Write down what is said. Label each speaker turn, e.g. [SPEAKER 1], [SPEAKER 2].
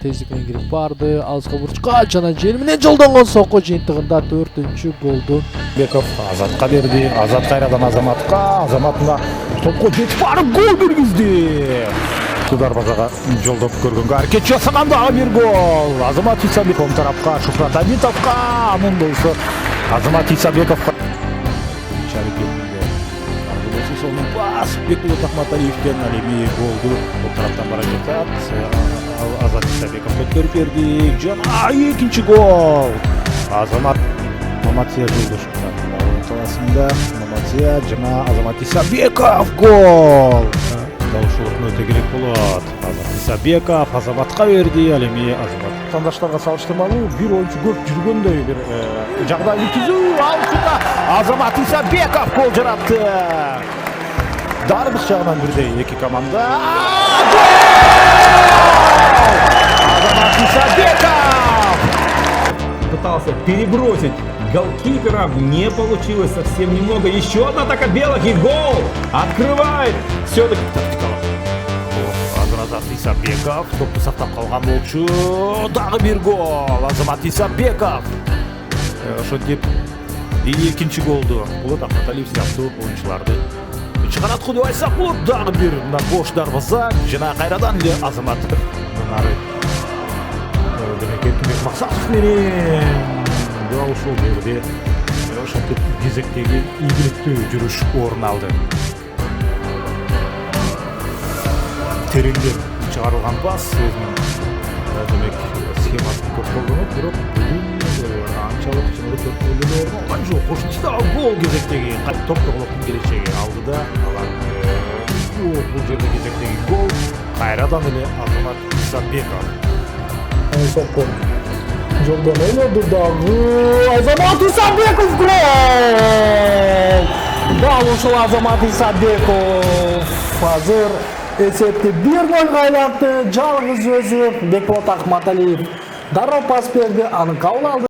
[SPEAKER 1] тездик менен кирип барды. Алыска бурчка жана жер менен жолдонгон сокко жыйынтыгында 4-голду
[SPEAKER 2] Беков Азатка берди. Азат кайрадан Азаматка. Азамат мына топко жетип барып гол бергизди. Дарбазага жолдоп көргөнгө аракет жасаган дагы бир гол. Азамат Исабеков тарапка, Шухрат Абитовка, анын болсо Азамат Исабековка. Сонун пас Бекболот Акматалиевден ал эми голду бул тараптан бара жатат. Азат Исабеков көтөрүп берди. Жана экинчи гол. Азамат Маматия жолдошуна таласында Маматия жана Азамат Исабеков гол. Даушылык өтө керек болот. Азамат Исабеков Азаматка берди. Ал эми Азамат тандаштарга салыштырмалуу бир oyuncu көп жүргөндөй бир жагдайды түзүү. Алтында Азамат Исабеков гол жаратты. Дарбыз жагынан бирдей эки команда. Азамат Исабеков
[SPEAKER 3] пытался перебросить голкипера, не получилось совсем немного. Еще одна атака белых и гол открывает. Все-таки
[SPEAKER 2] Азамат Исабеков топты сактап калган болчу. Дагы бир гол. Азамат Исабеков ошентип экинчи голду Болот Акматалиев сыяктуу оюнчуларды чыгарат деп айтсак болот. Дагы бир мына бош дарбаза жана кайрадан эле Азамат нары демек Эркинбек Максатов менен ушул жерде ошентип кезектеги ийгиликтүү жүрүш орун алды. Тереңден чыгарылган пас өзүнүн демек схемасын көп колдонуп, бирок анчалык чындыкта төрткүлдүү орун алган жок. Кошумчада гол кезектеги топтогулуктун келечеги алдыда алар бул жерде кезектеги гол кайрадан эле Азамат Исабеков.
[SPEAKER 1] сокко жолдон ойлоду дагы Азамат Исабеков гол. Дал ушул Азамат Исабеков азыр эсепти 1-0 айлантты. Жалгыз өзү Бекболот Акматалиев дароо пас берди, аны кабыл алды.